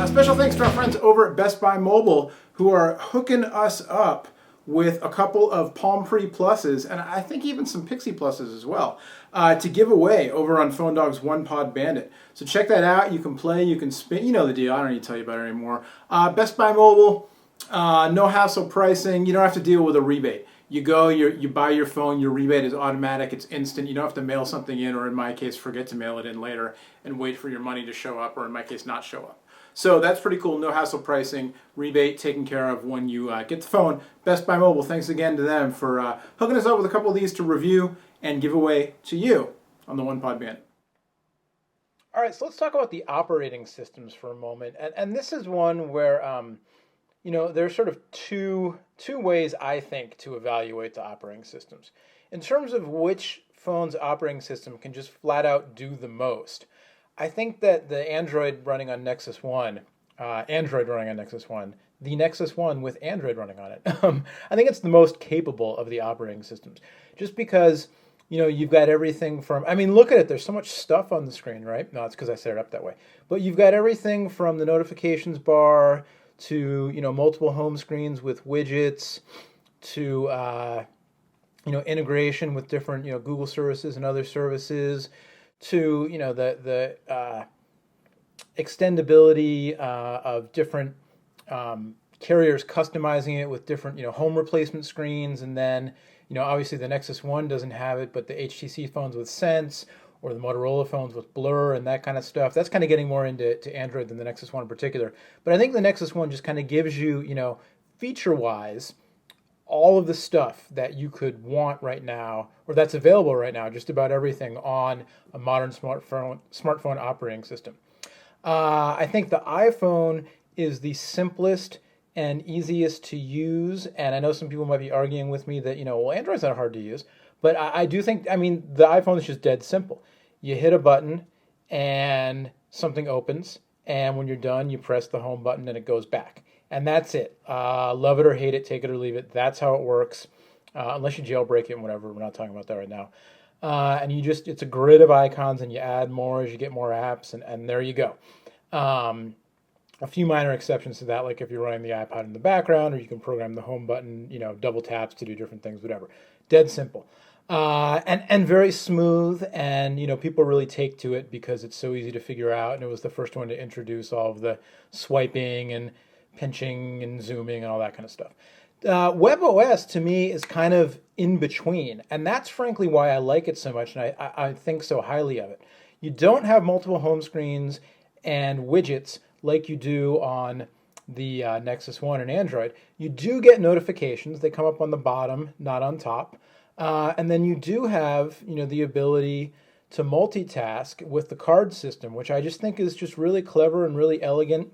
Special thanks to our friends over at Best Buy Mobile who are hooking us up with a couple of Palm Pre Pluses and I think even some Pixie Pluses as well to give away over on Phone Dog's One Pod Bandit. So check that out. You can play, you can spin. You know the deal. I don't need to tell you about it anymore. Best Buy Mobile, no hassle pricing. You don't have to deal with a rebate. You go, you buy your phone, your rebate is automatic, it's instant. You don't have to mail something in, or in my case, forget to mail it in later and wait for your money to show up, or in my case, not show up. So that's pretty cool, no hassle pricing, rebate taken care of when you get the phone. Best Buy Mobile, thanks again to them for hooking us up with a couple of these to review and give away to you on the One Pod Bandit. All right, so let's talk about the operating systems for a moment. And this is one where, you know, there's sort of two ways, I think, to evaluate the operating systems. In terms of which phone's operating system can just flat out do the most, I think that the Android running on Nexus 1, the Nexus 1 with Android running on it, I think it's the most capable of the operating systems. Just because, you know, you've got everything from, I mean, look at it, there's so much stuff on the screen, right? No, it's because I set it up that way. But you've got everything from the notifications bar to, you know, multiple home screens with widgets to, you know, integration with different, you know, Google services and other services to, you know, the extendability of different carriers customizing it with different, you know, home replacement screens. And then, you know, obviously the Nexus 1 doesn't have it, but the HTC phones with Sense or the Motorola phones with Blur and that kind of stuff. That's kind of getting more into Android than the Nexus 1 in particular. But I think the Nexus 1 just kind of gives you, you know, feature-wise, all of the stuff that you could want right now, or that's available right now, just about everything on a modern smartphone operating system. I think the iPhone is the simplest and easiest to use, and I know some people might be arguing with me that, you know, well, Android's not hard to use, but I do think, I mean, the iPhone is just dead simple. You hit a button and something opens, and when you're done, you press the home button and it goes back. And that's it. Love it or hate it, take it or leave it. That's how it works, unless you jailbreak it and whatever. We're not talking about that right now. And you just, it's a grid of icons and you add more as you get more apps, and there you go. A few minor exceptions to that, like if you're running the iPod in the background, or you can program the home button, you know, double taps to do different things, whatever. Dead simple. And very smooth, and, you know, people really take to it because it's so easy to figure out, and it was the first one to introduce all of the swiping and pinching and zooming and all that kind of stuff. webOS to me is kind of in between, and that's frankly why I like it so much, and I think so highly of it. You don't have multiple home screens and widgets like you do on the Nexus 1 and Android. You do get notifications. They come up on the bottom, not on top. And then you do have, you know, the ability to multitask with the card system, which I just think is just really clever and really elegant.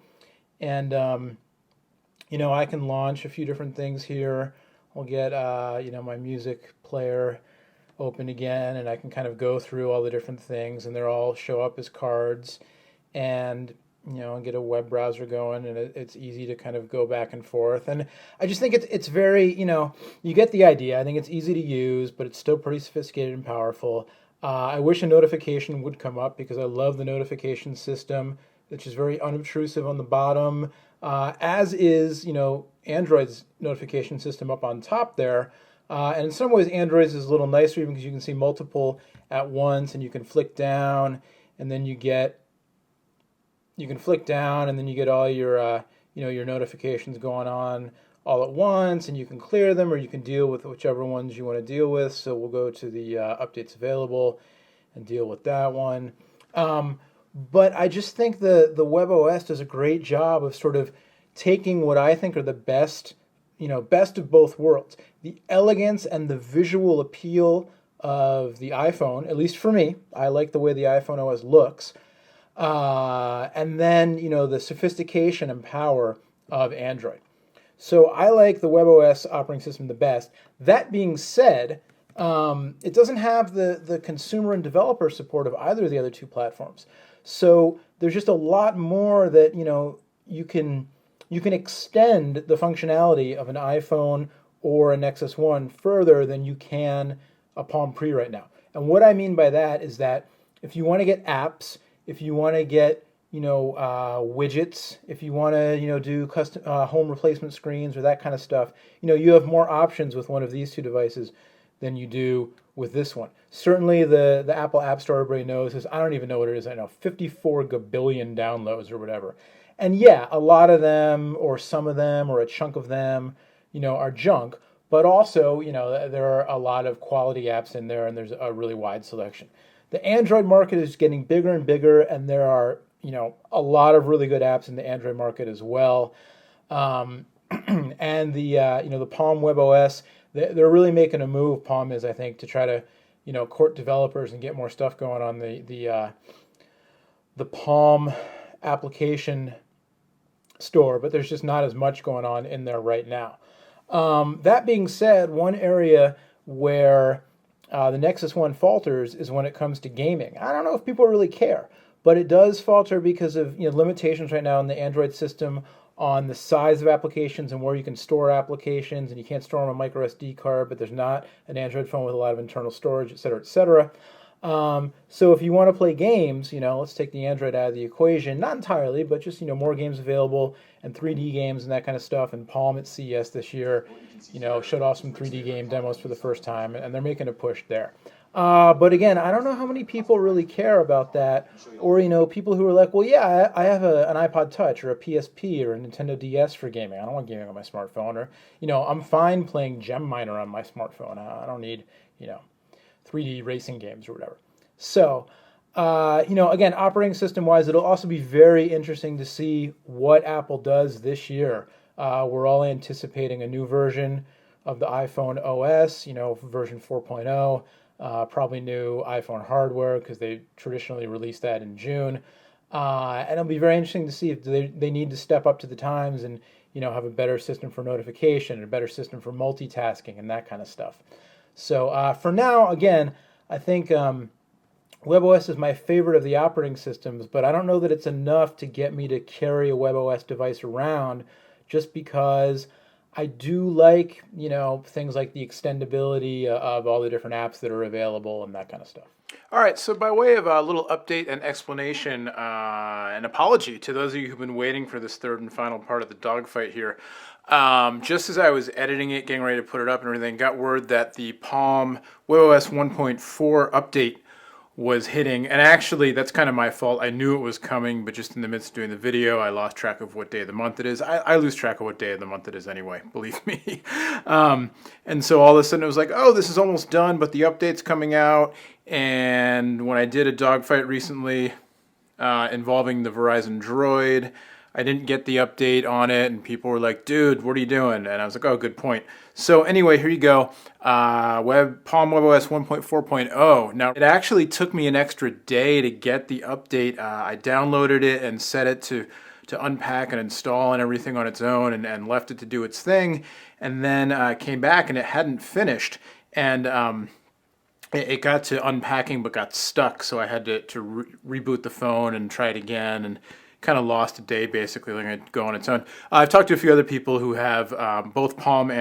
And, you know, I can launch a few different things here. I'll get, you know, my music player open again, and I can kind of go through all the different things, and they're all show up as cards. And, you know, and get a web browser going, and it's easy to kind of go back and forth. And I just think it's very, you know, you get the idea. I think it's easy to use, but it's still pretty sophisticated and powerful. I wish a notification would come up because I love the notification system, which is very unobtrusive on the bottom, as is, you know, Android's notification system up on top there. And in some ways, Android's is a little nicer because you can see multiple at once, and you can flick down, and then you can flick down, and then you get all your, you know, your notifications going on all at once, and you can clear them, or you can deal with whichever ones you want to deal with. So we'll go to the updates available and deal with that one. But I just think the webOS does a great job of sort of taking what I think are the best, you know, best of both worlds. The elegance and the visual appeal of the iPhone, at least for me. I like the way the iPhone OS looks. And then, you know, the sophistication and power of Android. So I like the webOS operating system the best. That being said, it doesn't have the consumer and developer support of either of the other two platforms. So there's just a lot more that, you know, you can extend the functionality of an iPhone or a Nexus 1 further than you can a Palm Pre right now. And what I mean by that is that if you want to get apps, if you want to get, widgets, if you want to, do custom home replacement screens or that kind of stuff, you have more options with one of these two devices than you do with this one. Certainly, the Apple App Store, everybody knows, is, I don't even know what it is. I know 54 gabillion downloads or whatever. And yeah, a lot of them, or some of them, or a chunk of them, are junk. But also, there are a lot of quality apps in there, and there's a really wide selection. The Android market is getting bigger and bigger, and there are, a lot of really good apps in the Android market as well. And the Palm webOS, they're really making a move. Palm is, I think, to try to, court developers and get more stuff going on the Palm application store, but there's just not as much going on in there right now. That being said, one area where the Nexus 1 falters is when it comes to gaming. I don't know if people really care, but it does falter because of limitations right now in the Android system on the size of applications and where you can store applications, and you can't store them on a micro SD card, but there's not an Android phone with a lot of internal storage, et cetera, et cetera. So if you want to play games, let's take the Android out of the equation, not entirely, but just, more games available and 3D games and that kind of stuff. And Palm at CES this year, showed off some 3D game demos for the first time, and they're making a push there. But again, I don't know how many people really care about that, or, people who are like, well, yeah, I have an iPod Touch or a PSP or a Nintendo DS for gaming. I don't want gaming on my smartphone, or, I'm fine playing Gem Miner on my smartphone. I don't need, 3D racing games or whatever. So, again, operating system wise, it'll also be very interesting to see what Apple does this year. We're all anticipating a new version of the iPhone OS, version 4.0, probably new iPhone hardware because they traditionally release that in June. And it'll be very interesting to see if they need to step up to the times and, have a better system for notification, a better system for multitasking and that kind of stuff. So for now, again, I think webOS is my favorite of the operating systems, but I don't know that it's enough to get me to carry a webOS device around, just because I do like, things like the extendability of all the different apps that are available and that kind of stuff. All right, so by way of a little update and explanation, an apology to those of you who've been waiting for this third and final part of the dogfight here. Just as I was editing it, getting ready to put it up and everything, got word that the Palm webOS 1.4 update was hitting, and actually that's kind of my fault. I knew it was coming, but just in the midst of doing the video, I lost track of what day of the month it is. I lose track of what day of the month it is anyway, believe me. And so all of a sudden it was like, oh, this is almost done, but the update's coming out. And when I did a dogfight recently involving the Verizon Droid, I didn't get the update on it, and people were like, dude, what are you doing? And I was like, oh, good point. So anyway, here you go. Palm webOS 1.4.0. Now, it actually took me an extra day to get the update. I downloaded it and set it to unpack and install and everything on its own, and left it to do its thing, and then came back and it hadn't finished. And it got to unpacking but got stuck, so I had to reboot the phone and try it again, and kind of lost a day basically, letting it go on its own. I've talked to a few other people who have both Palm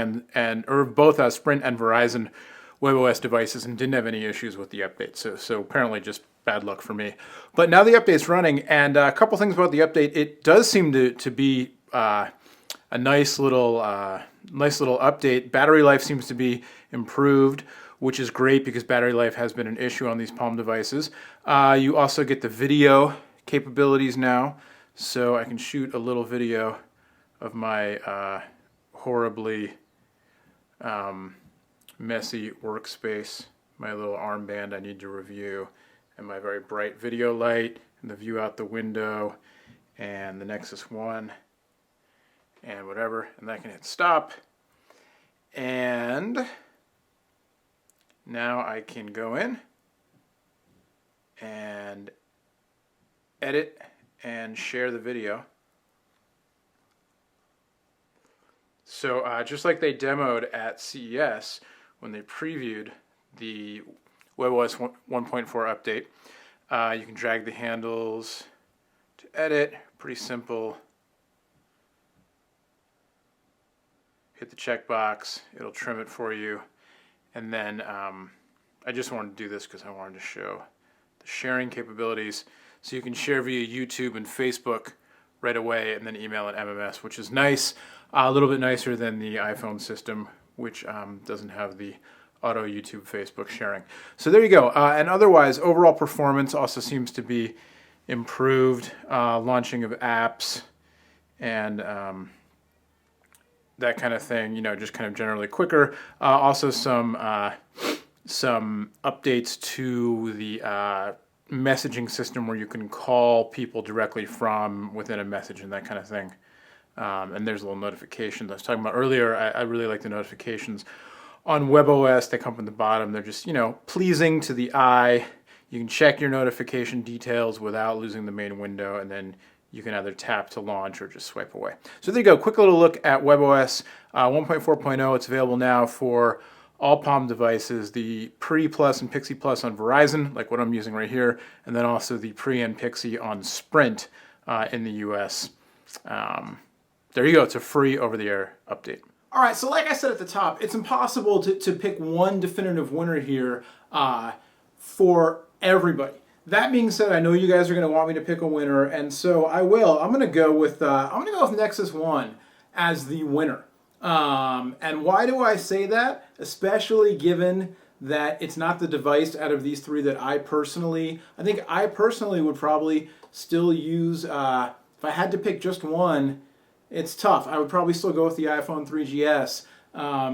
or both Sprint and Verizon webOS devices and didn't have any issues with the update. So apparently just bad luck for me. But now the update's running, and a couple things about the update. It does seem to be a nice little update. Battery life seems to be improved, which is great because battery life has been an issue on these Palm devices. You also get the video capabilities now, so I can shoot a little video of my horribly messy workspace, my little armband I need to review, and my very bright video light, and the view out the window, and the Nexus 1, and whatever, and I can hit stop, and now I can go in and edit and share the video. So just like they demoed at CES when they previewed the webOS 1.4 update, you can drag the handles to edit. Pretty simple. Hit the checkbox, it'll trim it for you. And then I just wanted to do this because I wanted to show the sharing capabilities. so you can share via YouTube and Facebook right away, and then email and MMS, which is nice. A little bit nicer than the iPhone system, which doesn't have the auto YouTube, Facebook sharing. So there you go. And otherwise, overall performance also seems to be improved. Launching of apps and that kind of thing, just kind of generally quicker. Also some updates to the messaging system where you can call people directly from within a message and that kind of thing. And there's a little notifications I was talking about earlier. I really like the notifications on webOS. They come from the bottom. They're just, pleasing to the eye. You can check your notification details without losing the main window, and then you can either tap to launch or just swipe away. So there you go. Quick little look at webOS 1.4.0. It's available now for all Palm devices, the Pre Plus and Pixie Plus on Verizon, like what I'm using right here, and then also the Pre and Pixie on Sprint in the US. There you go. It's a free over-the-air update. All right, so like I said at the top, it's impossible to pick one definitive winner here for everybody. That being said, I know you guys are going to want me to pick a winner, and so I will. I'm going to go with Nexus One as the winner. And why do I say that? Especially given that it's not the device out of these three that I personally would probably still use. If I had to pick just one, it's tough. I would probably still go with the iPhone 3GS,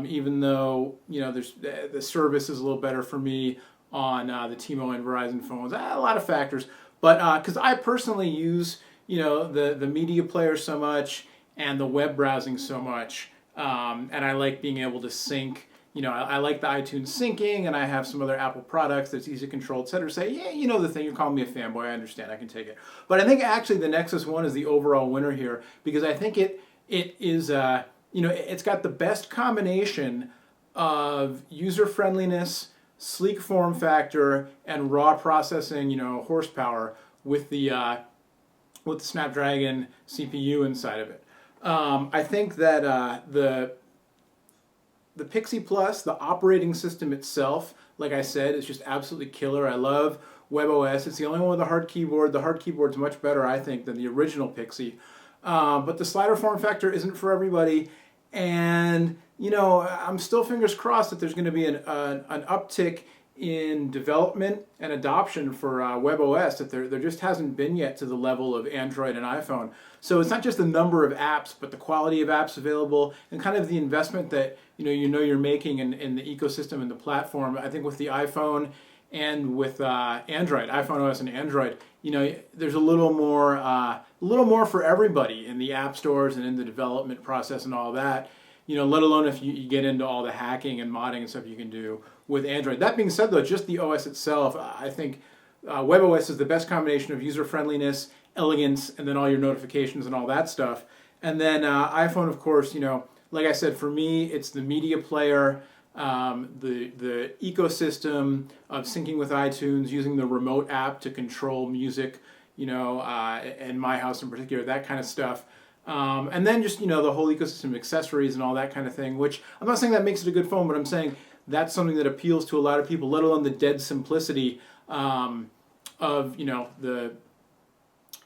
even though there's the service is a little better for me on the T-Mobile and Verizon phones. A lot of factors, but because I personally use the media player so much and the web browsing so much, and I like being able to sync. I like the iTunes syncing, and I have some other Apple products that's easy to control, etc. Say, yeah, the thing, you're calling me a fanboy, I understand, I can take it. But I think actually the Nexus One is the overall winner here, because I think it is, it's got the best combination of user-friendliness, sleek form factor, and raw processing, horsepower with the Snapdragon CPU inside of it. I think that the Pixie Plus, the operating system itself, like I said, is just absolutely killer. I love webOS. It's the only one with a hard keyboard. The hard keyboard's much better, I think, than the original Pixie. But the slider form factor isn't for everybody. And, I'm still fingers crossed that there's going to be an uptick in development and adoption for webOS, that there just hasn't been yet to the level of Android and iPhone. So it's not just the number of apps, but the quality of apps available and kind of the investment that you're making in the ecosystem and the platform. I think with the iPhone and with Android, iPhone OS and Android, there's a little more for everybody in the app stores and in the development process and all that. Let alone if you get into all the hacking and modding and stuff you can do with Android. That being said, though, just the OS itself, I think webOS is the best combination of user-friendliness, elegance, and then all your notifications and all that stuff. And then iPhone, of course, like I said, for me, it's the media player, the ecosystem of syncing with iTunes, using the remote app to control music, in my house in particular, that kind of stuff. And then just, the whole ecosystem of accessories and all that kind of thing, which I'm not saying that makes it a good phone, but I'm saying that's something that appeals to a lot of people, let alone the dead simplicity of,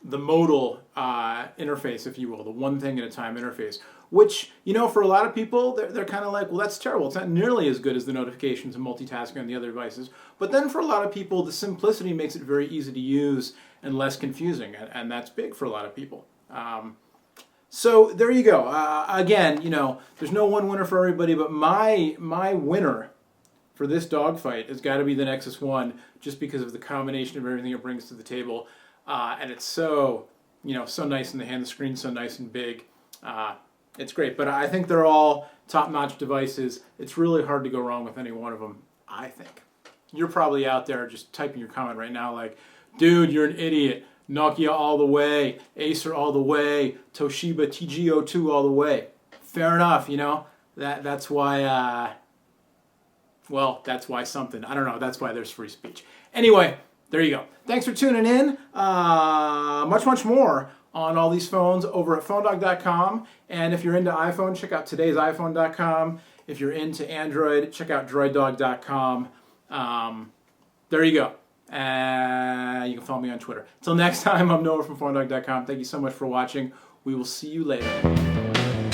the modal interface, if you will, the one thing at a time interface, which, for a lot of people, they're kind of like, well, that's terrible. It's not nearly as good as the notifications and multitasking on the other devices. But then for a lot of people, the simplicity makes it very easy to use and less confusing, and that's big for a lot of people. So there you go. Again, there's no one winner for everybody, but my winner for this dogfight has got to be the Nexus One, just because of the combination of everything it brings to the table, and it's so nice in the hand. The screen's so nice and big. It's great, but I think they're all top-notch devices. It's really hard to go wrong with any one of them, I think. You're probably out there just typing your comment right now like, dude, you're an idiot. Nokia all the way, Acer all the way, Toshiba TG02 all the way. Fair enough, that's why, that's why something. I don't know, that's why there's free speech. Anyway, there you go. Thanks for tuning in. Much more on all these phones over at phonedog.com. And if you're into iPhone, check out today'siphone.com. If you're into Android, check out droiddog.com. There you go. You can follow me on Twitter. Until next time, I'm Noah from PhoneDog.com. Thank you so much for watching. We will see you later.